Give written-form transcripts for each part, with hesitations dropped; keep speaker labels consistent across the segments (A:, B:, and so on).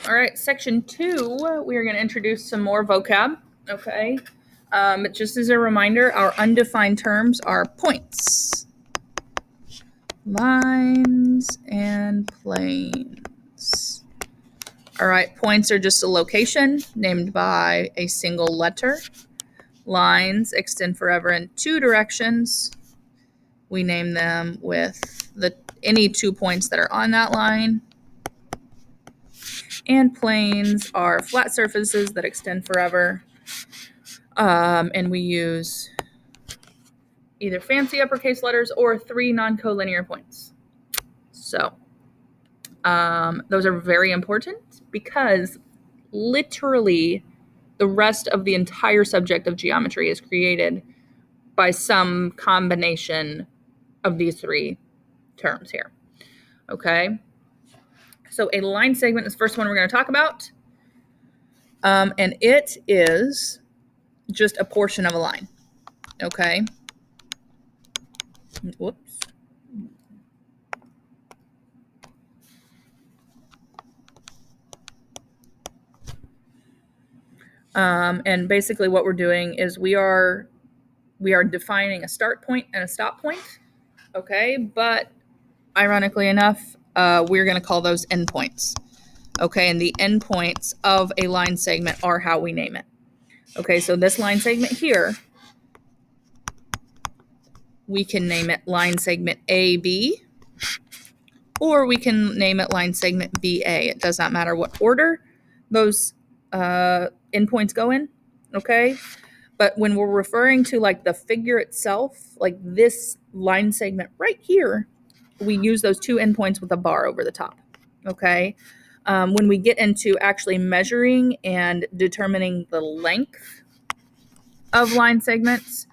A: All right, section 2, we are going to introduce some more vocab, okay? Just as a reminder, our undefined terms are points, lines, and planes. All right, points are just a location named by a single letter. Lines extend forever in two directions. We name them with any 2 points that are on that line. And planes are flat surfaces that extend forever. And we use either fancy uppercase letters or 3 non-collinear points. So those are very important because literally the rest of the entire subject of geometry is created by some combination of these 3 terms here. Okay. So a line segment is the first one we're going to talk about. And it is just a portion of a line. Okay. Whoops. And basically what we're doing is we are defining a start point and a stop point. Okay. But ironically enough, we're going to call those endpoints. Okay. And the endpoints of a line segment are how we name it. Okay. So this line segment here, we can name it line segment AB, or we can name it line segment BA. It does not matter what order those endpoints go in, okay? But when we're referring to like the figure itself, like this line segment right here, we use those 2 endpoints with a bar over the top, okay? When we get into actually measuring and determining the length of line segments,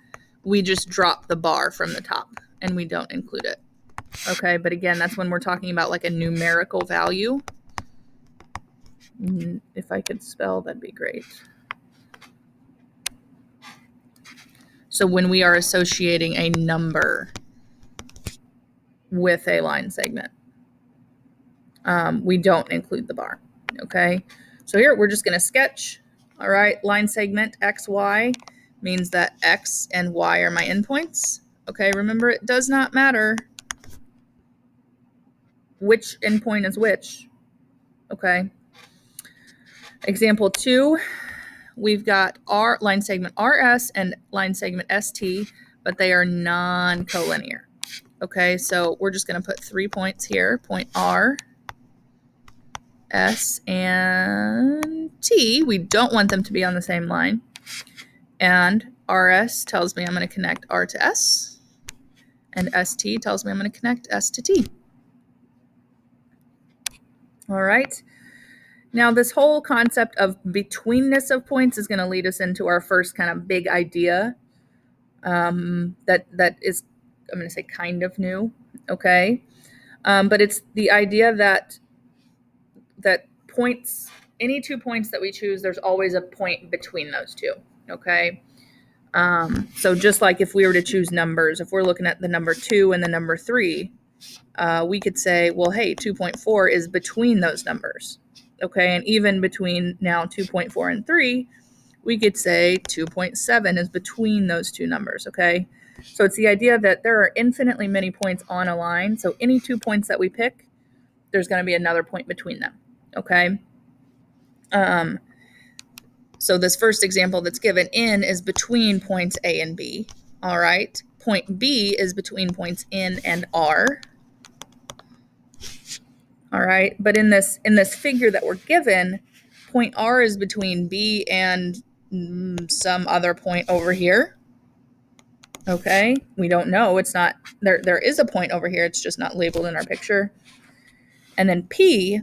A: we just drop the bar from the top and we don't include it. Okay, but again, that's when we're talking about like a numerical value. If I could spell, that'd be great. So when we are associating a number with a line segment, we don't include the bar. Okay, so here we're just going to sketch. All right, line segment XY means that X and Y are my endpoints. Okay, remember it does not matter which endpoint is which. Okay. Example 2, we've got our line segment RS and line segment ST, but they are non-collinear. Okay, so we're just going to put 3 points here, point R, S, and T. We don't want them to be on the same line. And RS tells me I'm going to connect R to S, and ST tells me I'm going to connect S to T. All right. Now, this whole concept of betweenness of points is going to lead us into our first kind of big idea that is, I'm going to say, kind of new, okay? But it's the idea that points, any 2 points that we choose, there's always a point between those 2, okay? So just like if we were to choose numbers, if we're looking at the number 2 and the number 3, we could say, well, hey, 2.4 is between those numbers. Okay, and even between now 2.4 and 3, we could say 2.7 is between those 2 numbers, okay? So it's the idea that there are infinitely many points on a line, so any 2 points that we pick, there's going to be another point between them, okay? So this first example that's given, N is between points A and B, all right? Point B is between points N and R. All right, but in this figure that we're given, point R is between B and some other point over here. Okay, we don't know. It's not there. There is a point over here. It's just not labeled in our picture. And then P,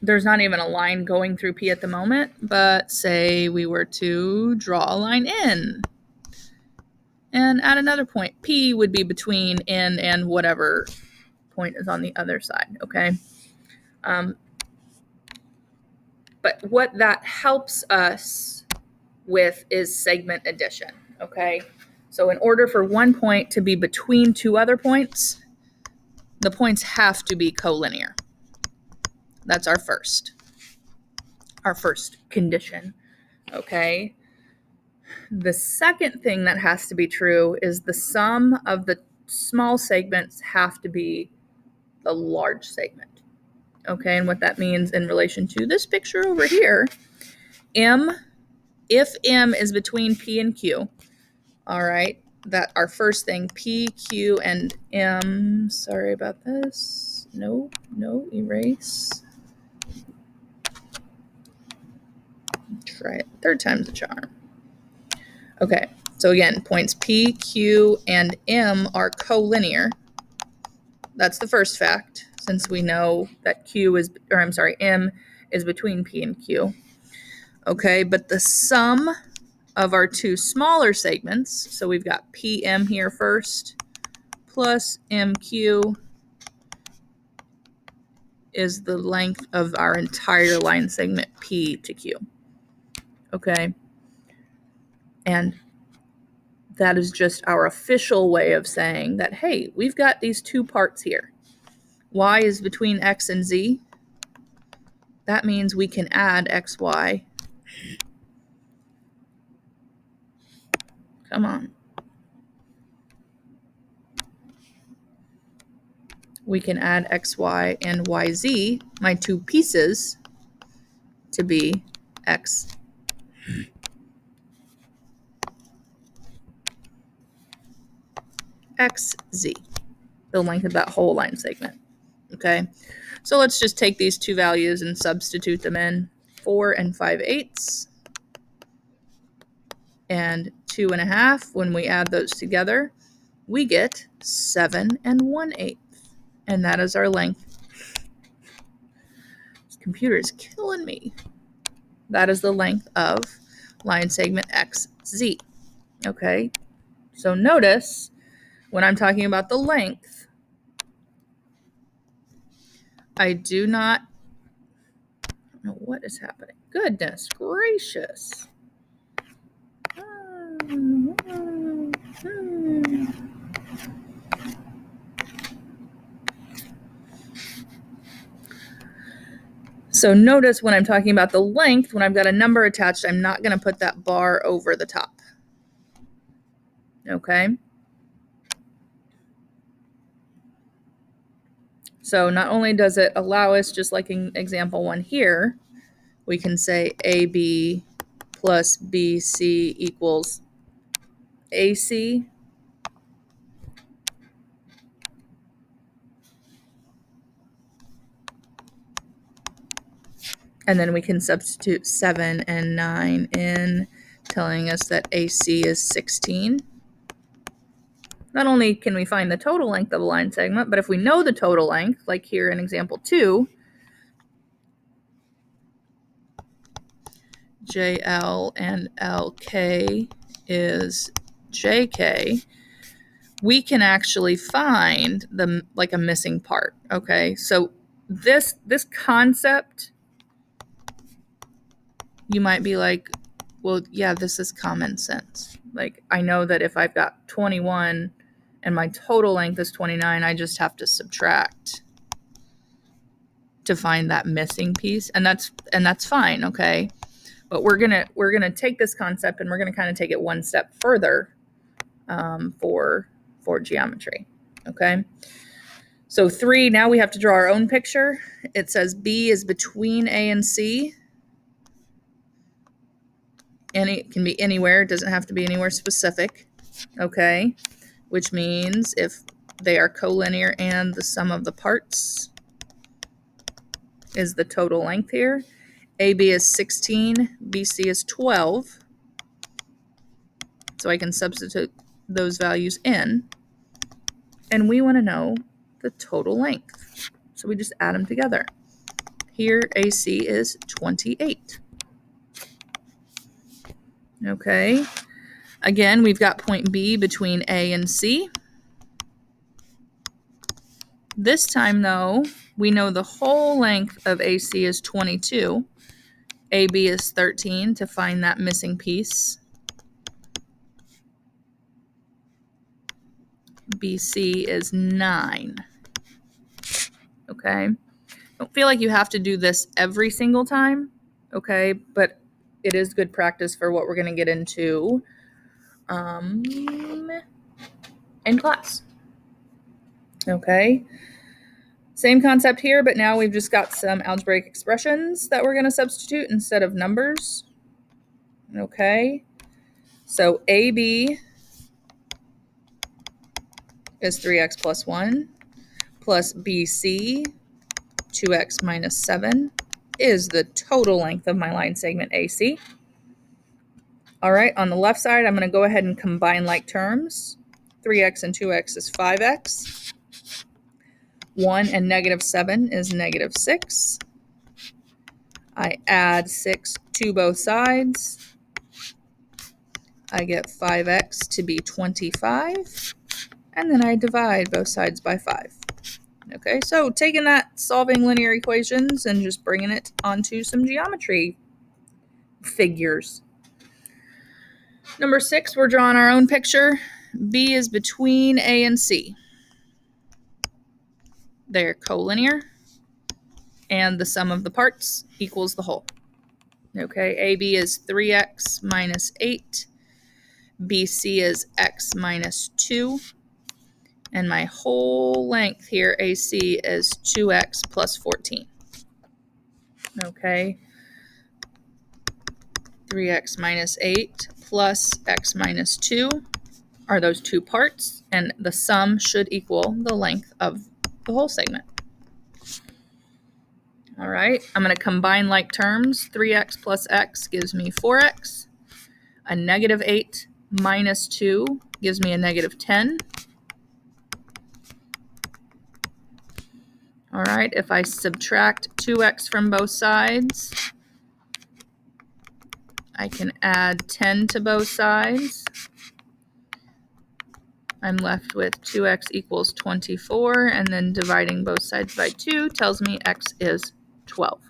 A: there's not even a line going through P at the moment. But say we were to draw a line in, and at another point, P would be between N and whatever point is on the other side, okay? But what that helps us with is segment addition, okay? So in order for one point to be between 2 other points, the points have to be collinear, That's our first condition. Okay. The second thing that has to be true is the sum of the small segments have to be the large segment. Okay, and what that means in relation to this picture over here, if M is between P and Q, all right, that our first thing, P, Q, and M, sorry about this, no, erase. Try it, third time's a charm. Okay, so again, points P, Q, and M are collinear. That's the first fact, since we know that M is between P and Q. Okay, but the sum of our two smaller segments, so we've got PM here first, plus MQ is the length of our entire line segment P to Q. Okay, and that is just our official way of saying that, hey, we've got these two parts here. Y is between X and Z. That means we can add XY. Come on. We can add XY and YZ, my two pieces, to be X. XZ, the length of that whole line segment. Okay, so let's just take these two values and substitute them in. 4 and 5/8 and 2 1/2. When we add those together, we get 7 and 1/8, and that is our length. This computer is killing me. That is the length of line segment XZ. Okay, so notice when I'm talking about the length, I do not know what is happening. Goodness gracious. So notice when I'm talking about the length, when I've got a number attached, I'm not going to put that bar over the top. Okay? So not only does it allow us, just like in example 1 here, we can say AB plus BC equals AC. And then we can substitute 7 and 9 in, telling us that AC is 16. Not only can we find the total length of a line segment, but if we know the total length, like here in example 2, JL and LK is JK, we can actually find like a missing part. Okay, so this concept, you might be like, well, yeah, this is common sense. Like, I know that if I've got 21 and my total length is 29, I just have to subtract to find that missing piece, and that's fine. Okay, but we're gonna take this concept and we're gonna kind of take it one step further for geometry. Okay, so 3, now we have to draw our own picture. It says B is between A and C. And it can be anywhere. It doesn't have to be anywhere specific. Okay, which means if they are collinear and the sum of the parts is the total length here. AB is 16, BC is 12. So I can substitute those values in. And we want to know the total length. So we just add them together. Here, AC is 28. Okay. Again, we've got point B between A and C. This time, though, we know the whole length of AC is 22. AB is 13 to find that missing piece. BC is 9. Okay? And Don't feel like you have to do this every single time, okay? But it is good practice for what we're going to get into in class. Okay. Same concept here, but now we've just got some algebraic expressions that we're going to substitute instead of numbers. Okay. So AB is 3x plus 1 plus BC, 2x minus 7, is the total length of my line segment AC. All right, on the left side, I'm going to go ahead and combine like terms. 3x and 2x is 5x. 1 and negative 7 is negative 6. I add 6 to both sides. I get 5x to be 25. And then I divide both sides by 5. Okay, so taking that, solving linear equations, and just bringing it onto some geometry figures. Number 6, we're drawing our own picture. B is between A and C. They're collinear, and the sum of the parts equals the whole. Okay, AB is 3x minus 8. BC is x minus 2. And my whole length here, AC, is 2x plus 14. Okay. 3x minus 8 plus x minus 2 are those two parts, and the sum should equal the length of the whole segment. All right, I'm going to combine like terms. 3x plus x gives me 4x. A negative 8 minus 2 gives me a negative 10. All right, if I subtract 2x from both sides, I can add 10 to both sides. I'm left with 2x equals 24, and then dividing both sides by 2 tells me x is 12.